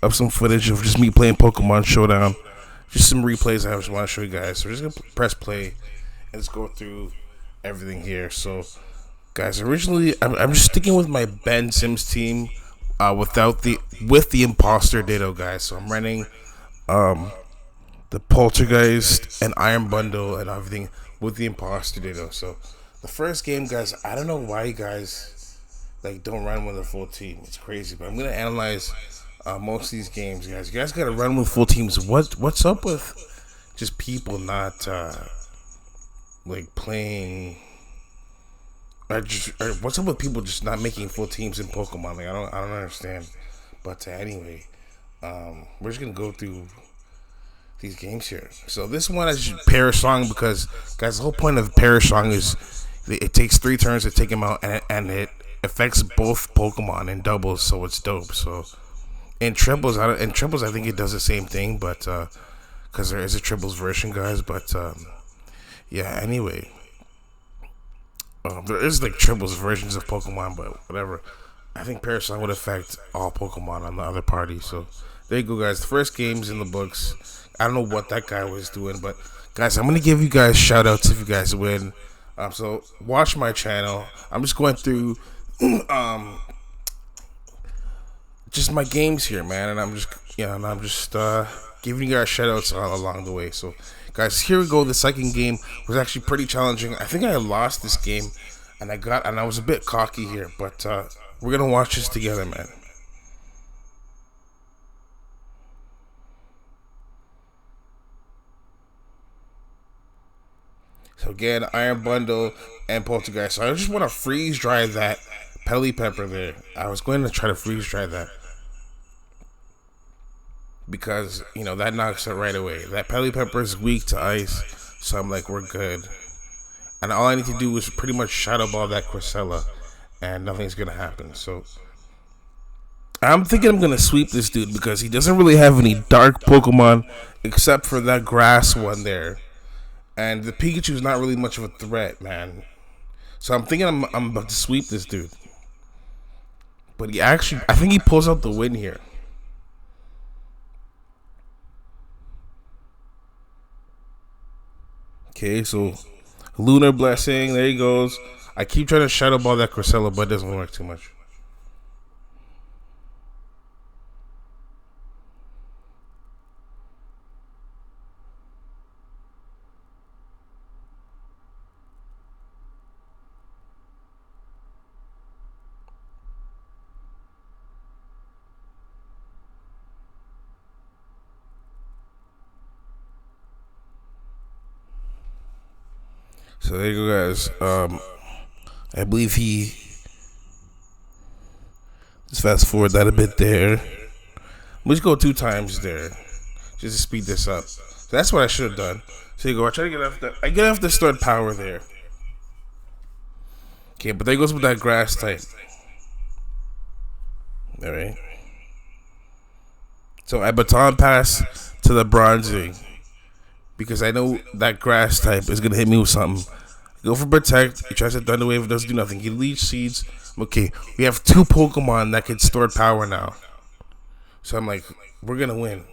of some footage of just me playing Pokemon Showdown. Just some replays I just want to show you guys. So we're just gonna press play and just go through everything here. So, guys, originally I'm just sticking with my Ben Sims team, with the imposter Ditto, guys. So I'm running the Poltergeist and Iron Bundle and everything with the imposter Ditto. So the first game, guys, I don't know why you guys don't run with a full team. It's crazy, but I'm gonna analyze most of these games, guys. You guys gotta run with full teams. What's up with just people not playing? Or what's up with people just not making full teams in Pokemon? I don't understand. But anyway, we're just gonna go through these games here. So this one is Perish Song because, guys, the whole point of Perish Song is it takes 3 turns to take him out, and it affects both Pokemon in doubles, so it's dope. So in triples, I think it does the same thing, but because there is a triples version, guys. But yeah, anyway, there is triples versions of Pokemon, but whatever. I think Perish Song would affect all Pokemon on the other party. So there you go, guys. The first game's in the books. I don't know what that guy was doing, but guys, I'm gonna give you guys shout outs if you guys win. So watch my channel. I'm just going through just my games here, man, and I'm just giving you guys shout outs all along the way. So guys, here we go. The second game was actually pretty challenging. I think I lost this game, and I was a bit cocky here, but we're gonna watch this together, man. So again, Iron Bundle and Poltergeist. So I just want to freeze dry that Pelipper there. I was going to try to freeze dry that because that knocks it right away. That Pelipper is weak to ice, so I'm like, we're good. And all I need to do is pretty much Shadow Ball that Cresselia, and nothing's gonna happen. So I'm thinking I'm gonna sweep this dude because he doesn't really have any dark Pokemon except for that grass one there. And the Pikachu's not really much of a threat, man. So I'm thinking I'm about to sweep this dude. But I think he pulls out the win here. Okay, so Lunar Blessing, there he goes. I keep trying to Shadow Ball that Cresselia, but it doesn't work too much. So there you go, guys. I believe let's fast forward that a bit there. Let's go 2 times there, just to speed this up. So that's what I should have done. So you go. I try to get off I get off the start power there. Okay, but there goes with that grass type. All right. So I baton pass to the bronzing, because I know that grass type is gonna hit me with something. Go for Protect. He tries to Thunder Wave. It doesn't do nothing. He Leech Seeds. Okay, we have 2 Pokemon that can store power now. So I'm like, we're gonna win.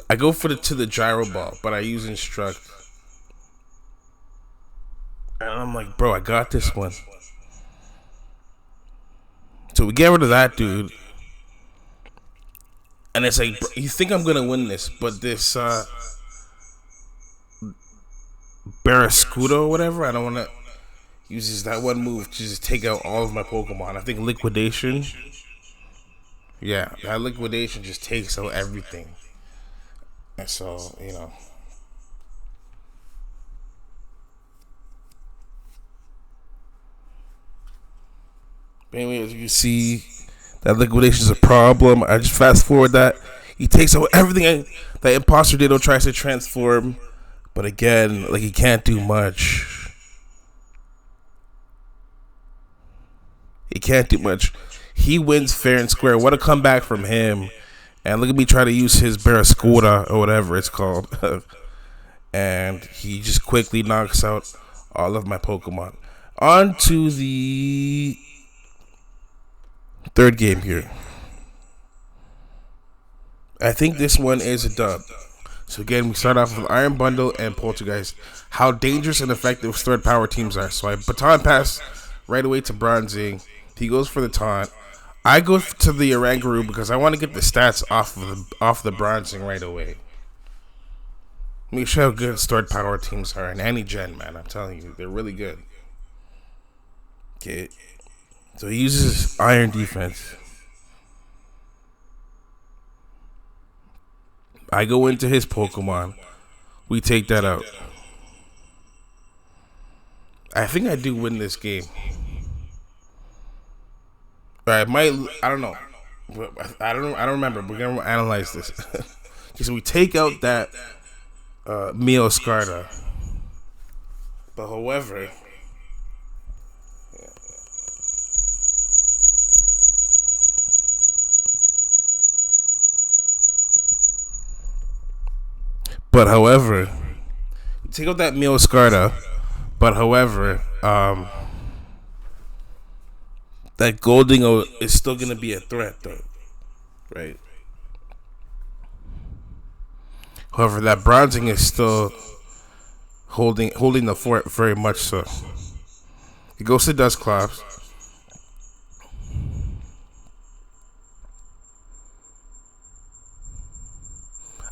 I go for the Gyro Ball, but I use Instruct. And I'm like, bro, I got this one. So we get rid of that dude. And it's like, bro, you think I'm gonna win this, but this Barraskewda or whatever, I don't wanna uses that one move to just take out all of my Pokemon. I think Liquidation. Yeah, that Liquidation just takes out everything. And so, But anyway, as you can see, that Liquidation is a problem. I just fast forward that. He takes out everything that Imposter Ditto tries to transform. But again, he can't do much. He can't do much. He wins fair and square. What a comeback from him. And look at me try to use his Barraskewda or whatever it's called. And he just quickly knocks out all of my Pokemon. On to the Third game here. I think this one is a dub. So again, we start off with Iron Bundle and Poltergeist. How dangerous and effective stored power teams are. So I baton pass right away to Bronzing. He goes for the taunt. I go to the Oranguru because I want to get the stats off the Bronzing right away. Let me show how good stored power teams are in any gen, man. I'm telling you, they're really good. Okay. So he uses Iron Defense. I go into his Pokemon. We take that out. I think I do win this game. I might. I don't know. I don't remember. We're gonna analyze this. So we take out that Meowscarada. But however, take out that Meowscarada. But however, that Goldingo is still gonna be a threat, though, right? However, that Bronzing is still holding the fort very much so. He goes to Dusclops.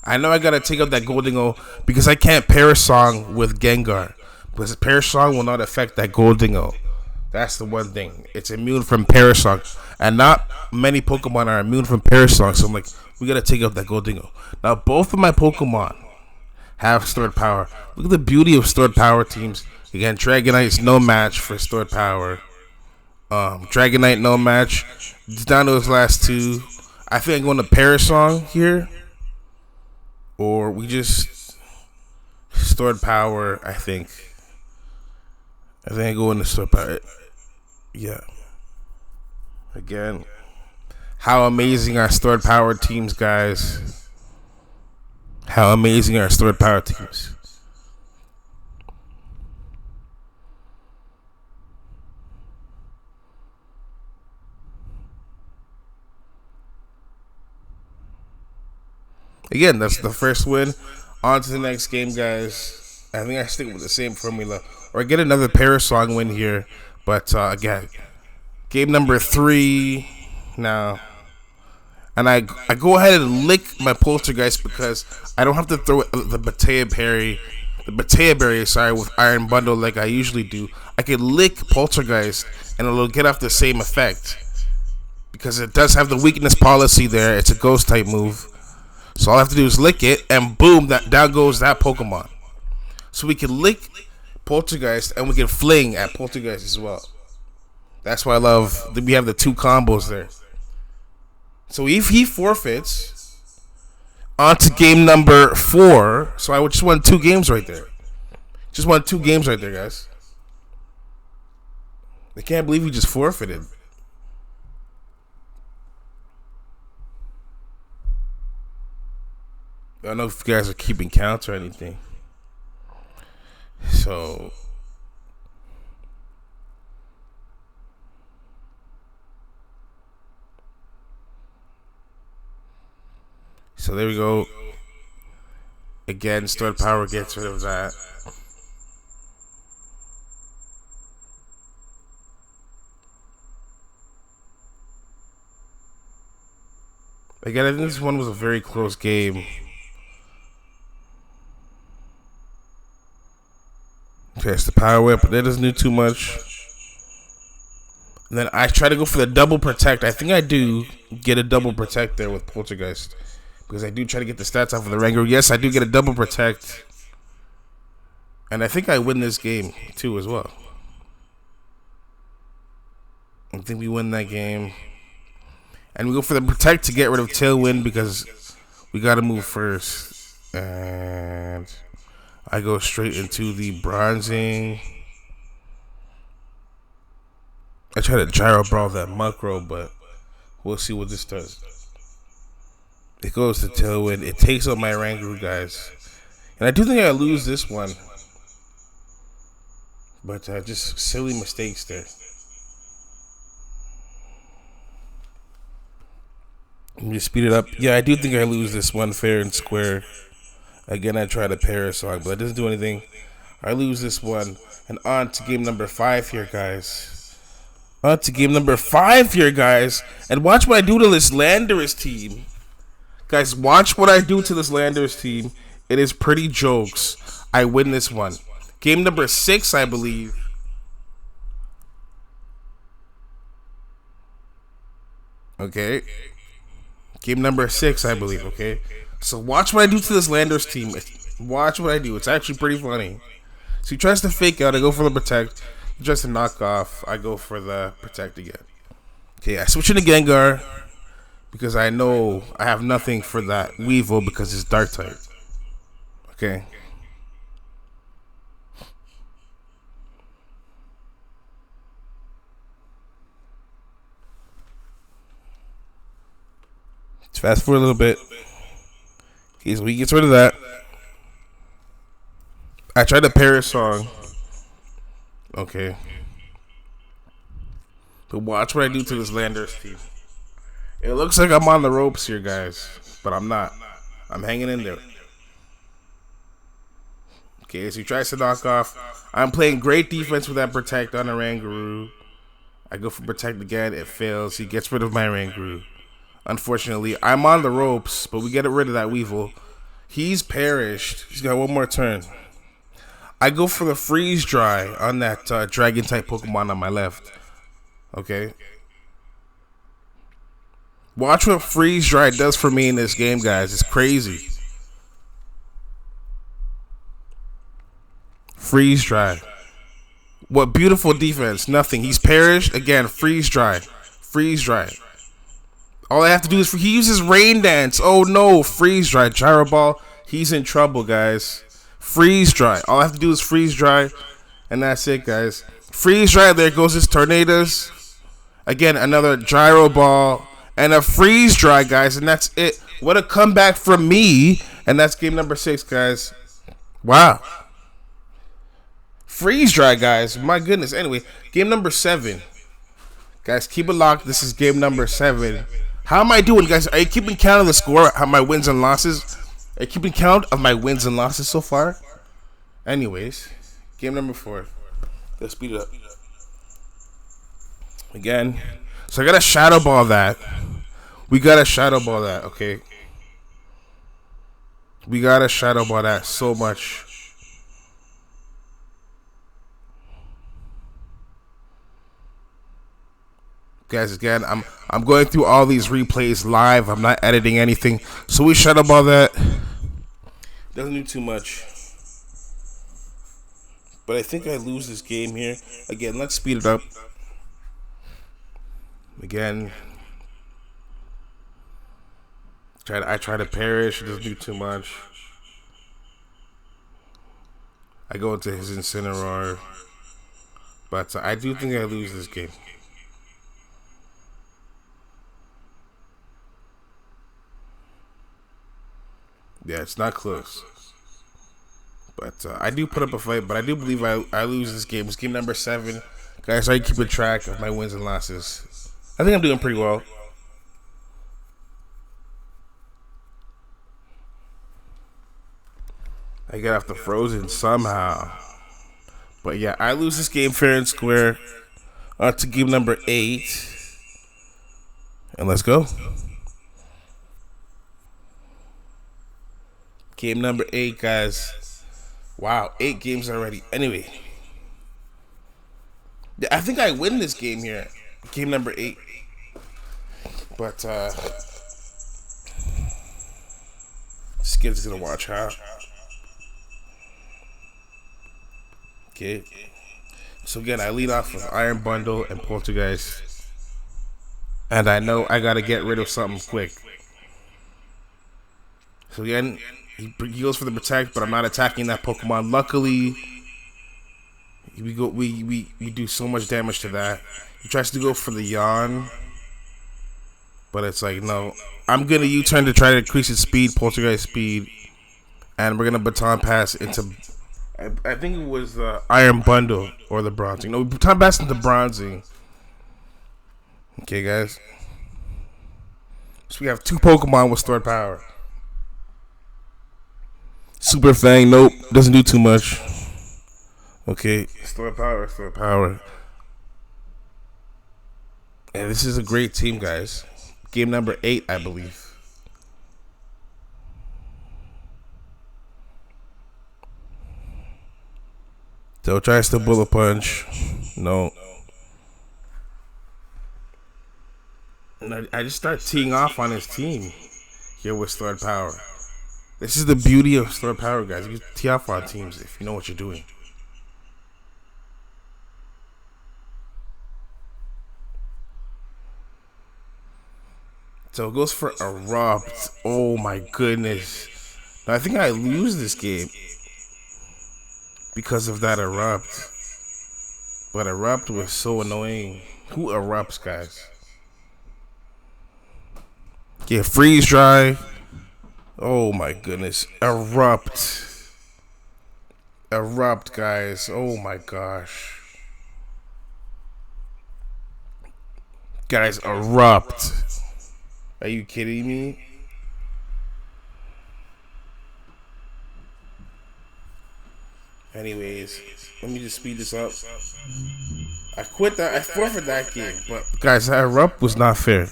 I know I gotta take out that Goldingo because I can't Parasong with Gengar. Because Parasong will not affect that Goldingo. That's the one thing. It's immune from Parasong. And not many Pokemon are immune from Parasong. So I'm like, we gotta take out that Goldingo. Now, both of my Pokemon have stored power. Look at the beauty of stored power teams. Again, Dragonite's no match for stored power. Dragonite no match. It's down to his last two. I think I'm going to Parasong here. Or we just stored power, I think. I go into stored power. Yeah. Again, how amazing are stored power teams, guys. How amazing are stored power teams. Again, that's the first win. On to the next game, guys. I think I stick with the same formula. Or get another Parasong win here. But again, game number 3 now. And I go ahead and lick my Poltergeist because I don't have to throw the Batea Berry, with Iron Bundle like I usually do. I can lick Poltergeist and it'll get off the same effect. Because it does have the weakness policy there. It's a ghost type move. So all I have to do is lick it and boom, down goes that Pokemon. So we can lick Poltergeist and we can fling at Poltergeist as well. That's why I love that we have the 2 combos there. So if he forfeits, on to game number 4. So I just won 2 games right there. Just won 2 games right there, guys. I can't believe he just forfeited. I don't know if you guys are keeping count or anything. So there we go. Again, stored power gets rid of that. Again, I think this one was a very close game. Press the power whip, but that doesn't do too much. And then I try to go for the double protect. I think I do get a double protect there with Poltergeist. Because I do try to get the stats off of the Rango. Yes, I do get a double protect. And I think I win this game too as well. I think we win that game. And we go for the protect to get rid of Tailwind because we got to move first. And I go straight into the Bronzing. I try to Gyro Brawl that Muckrow, but we'll see what this does. It goes to Tailwind. It takes out my Rangaroo, guys. And I do think I lose this one. But just silly mistakes there. Let me speed it up. Yeah, I do think I lose this one fair and square. Again, I try to pair a song, but it doesn't do anything. I lose this one. And on to game number 5 here, guys. On to game number 5 here, guys. And watch what I do to this Landers team. Guys, watch what I do to this Landers team. It is pretty jokes. I win this one. Game number 6, I believe. Okay. Game number 6, I believe, okay? So watch what I do to this Landers team. Watch what I do. It's actually pretty funny. So he tries to fake out. I go for the protect. He tries to knock off. I go for the protect again. Okay, I switch into Gengar because I know I have nothing for that Weevil because it's Dark type. Okay. Let's fast forward a little bit. Okay, so he gets rid of that. I tried to pair a song. Okay. But watch what I do to this Landers team. It looks like I'm on the ropes here, guys. But I'm not. I'm hanging in there. Okay, so he tries to knock off. I'm playing great defense with that protect on a Rangaroo. I go for protect again. It fails. He gets rid of my Rangaroo. Unfortunately, I'm on the ropes, but we get rid of that Weevil. He's perished. He's got one more turn. I go for the freeze dry on that dragon type Pokemon on my left. Okay. Watch what freeze dry does for me in this game, guys. It's crazy. Freeze dry. What beautiful defense. Nothing. He's perished. Again, freeze dry. Freeze dry. All I have to do is he uses rain dance. Oh no, freeze dry. Gyro ball. He's in trouble, guys. Freeze dry. All I have to do is freeze dry, and that's it, guys. Freeze dry. There goes his tornadoes. Again, another gyro ball and a freeze dry, guys, and that's it. What a comeback from me, and that's game number 6, guys. Wow. Freeze dry, guys. My goodness. Anyway, game number 7. Guys, keep it locked. This is game number 7. How am I doing, guys? Are you keeping count of the score? How my wins and losses? Are you keeping count of my wins and losses so far? Anyways, game number 4. Let's speed it up. Again. So I gotta shadow ball that. We gotta shadow ball that, okay? We gotta shadow ball that so much. Guys, again, I'm going through all these replays live. I'm not editing anything. So we shadow ball that. Doesn't do too much. But I think I lose this game here. Again, let's speed it up. Again. I try to perish. It doesn't do too much. I go into his Incineroar. But I do think I lose this game. Yeah, it's not close. But I do put up a fight, but I do believe I lose this game. It's game number 7. Guys, I keep a track of my wins and losses. I think I'm doing pretty well. I get off the frozen somehow. But yeah, I lose this game fair and square. To game number 8. And let's go. Game number 8, guys. Wow, 8 games already. Anyway. I think I win this game here. Game number 8. But, this kid's gonna watch, huh? Okay. So again, I lead off with Iron Bundle and Poltergeist. And I know I gotta get rid of something quick. So again, he goes for the protect, but I'm not attacking that Pokemon. Luckily, we do so much damage to that. He tries to go for the yawn, but it's like, no. I'm gonna U-turn to try to increase its speed, Poltergeist speed, and we're gonna baton pass into. I think it was the Iron Bundle or the Bronzing. No, baton pass into Bronzing. Okay, guys. So we have 2 Pokemon with stored power. Super Fang, nope, doesn't do too much. Okay, stored power, stored power. And this is a great team, guys. Game number 8, I believe. They'll try to bullet punch. No. And I just start teeing off on his team here with stored power. This is the beauty of stored power, guys. You tee off on teams if you know what you're doing. So it goes for Erupt. Oh my goodness. Now, I think I lose this game because of that Erupt. But Erupt was so annoying. Who erupts, guys? Yeah, freeze dry. Oh my goodness. Erupt. Erupt, guys. Oh my gosh. Guys, Erupt. Are you kidding me? Anyways, let me just speed this up. I quit that. I forfeit that game. But guys, that Erupt was not fair.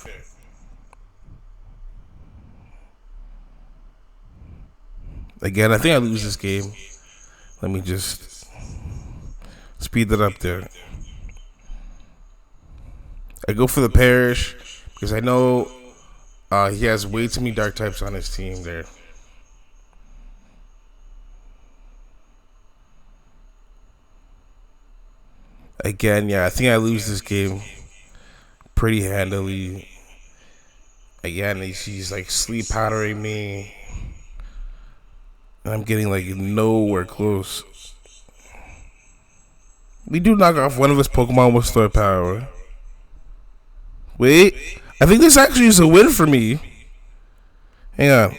Again, I think I lose this game. Let me just speed that up there. I go for the Perish because I know he has way too many dark types on his team there. Again, yeah, I think I lose this game pretty handily. Again, he's like sleep powdering me. And I'm getting like nowhere close. We do knock off one of his Pokemon with stored power. Wait, I think this actually is a win for me. Hang on.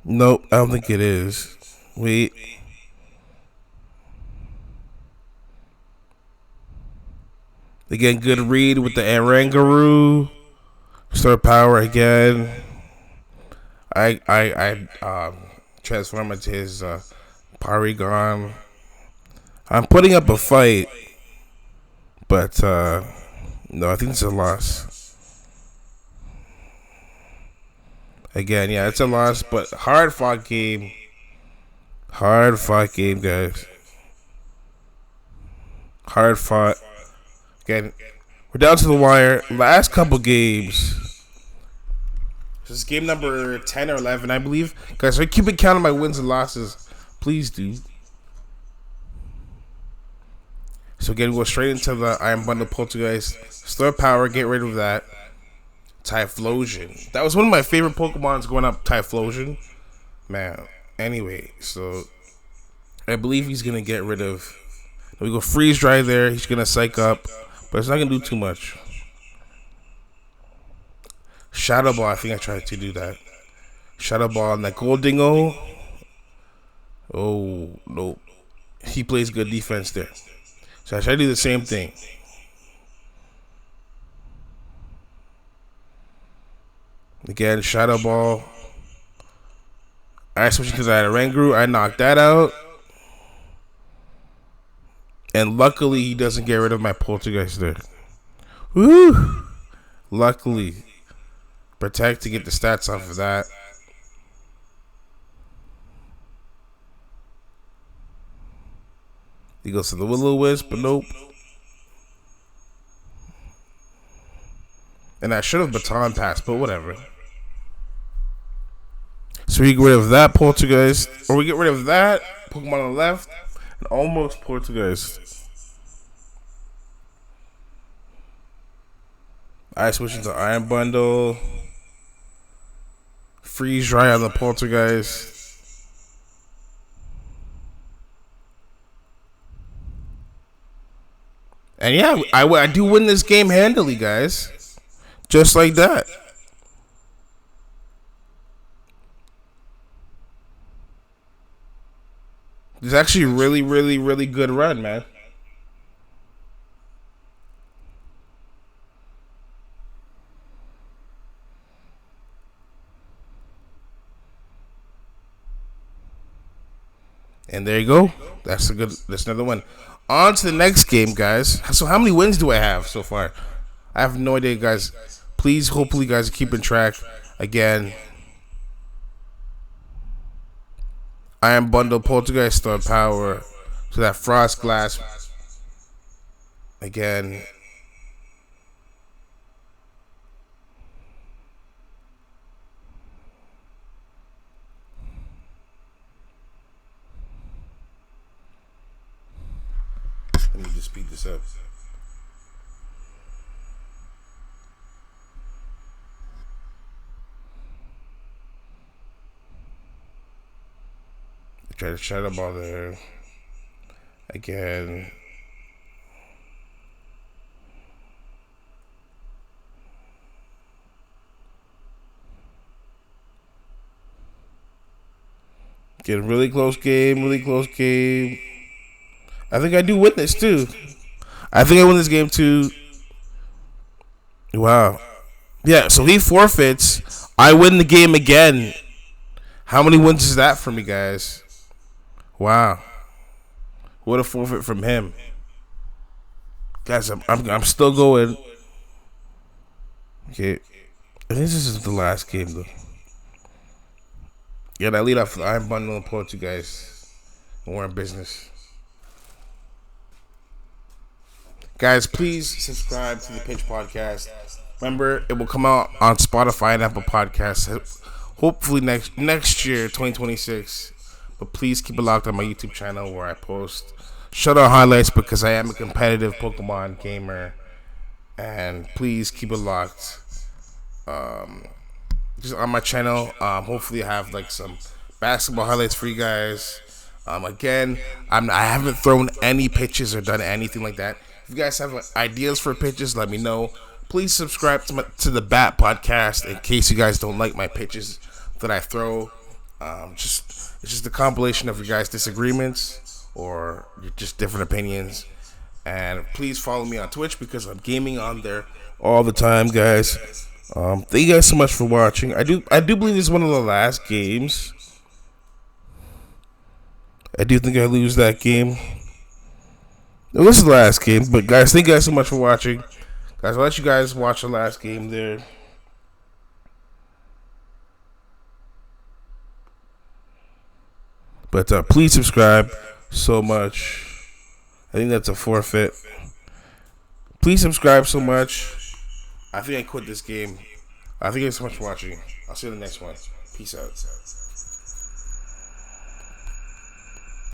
Nope, I don't think it is. Wait. Again, good read with the Arangaroo. Stored power again. I transform into his Porygon. I'm putting up a fight, but no, I think it's a loss. Again, yeah, it's a loss, but hard fought game. Hard fought game, guys. Hard fought. Again, we're down to the wire. Last couple games. This is game number 10 or 11, I believe. Guys, I keep counting my wins and losses. Please do. So again, we'll go straight into the Iron Bundle Poltergeist. Stored power, get rid of that. Typhlosion. That was one of my favorite Pokemons going up, Typhlosion. Man. Anyway, so I believe he's going to get rid of... We go freeze dry there. He's going to psych up. But it's not going to do too much. Shadow Ball, I think I tried to do that. Shadow Ball on that Goldingo. Oh, nope. He plays good defense there. So I try to do the same thing. Again, Shadow Ball. I switched to that Arangaroo. I knocked that out. And luckily, he doesn't get rid of my Poltergeist there. Woo! Luckily. Protect to get the stats off of that. He goes to the Will-O-Wisp, but nope. And I should have baton passed, but whatever. So we get rid of that Poltergeist. Or we get rid of that Pokemon on the left. And almost Poltergeist. I switch into Iron Bundle. Freeze dry on the Poltergeist. And yeah, I do win this game handily, guys. Just like that. It's actually a really, really, really good run, man. And there you go. That's another one. On to the next game, guys. So how many wins do I have so far? I have no idea, guys. Please, hopefully, you guys are keeping track. Again, Iron Bundle, Poltergeist Star Power, to that Frost Glass. Again. Let me just speed this up. Try to shut up all there. Again. Getting really close game, really close game. I think I do win this too. I think I win this game too. Wow. Yeah, so he forfeits. I win the game again. How many wins is that for me, guys? Wow. What a forfeit from him. Guys, I'm still going. Okay. I think this is the last game though. Yeah, that lead off the Iron Bundle and Port, you guys. We're in business. Guys, please subscribe to the Pitch Podcast. Remember, it will come out on Spotify and Apple Podcasts. Hopefully next year, 2026. But please keep it locked on my YouTube channel where I post Showdown highlights because I am a competitive Pokemon gamer. And please keep it locked. Just on my channel. Hopefully I have like some basketball highlights for you guys. Again, I haven't thrown any pitches or done anything like that. If you guys have ideas for pitches, let me know. Please subscribe to the Bat Podcast in case you guys don't like my pitches that I throw. It's just a compilation of your guys' disagreements or just different opinions. And please follow me on Twitch because I'm gaming on there all the time, guys. Thank you guys so much for watching. I do believe this is one of the last games. I do think I lose that game. No, this is the last game, but guys, thank you guys so much for watching. Guys, I'll let you guys watch the last game there. But please subscribe so much. I think that's a forfeit. Please subscribe so much. I think I quit this game. I thank you guys so much for watching. I'll see you in the next one. Peace out.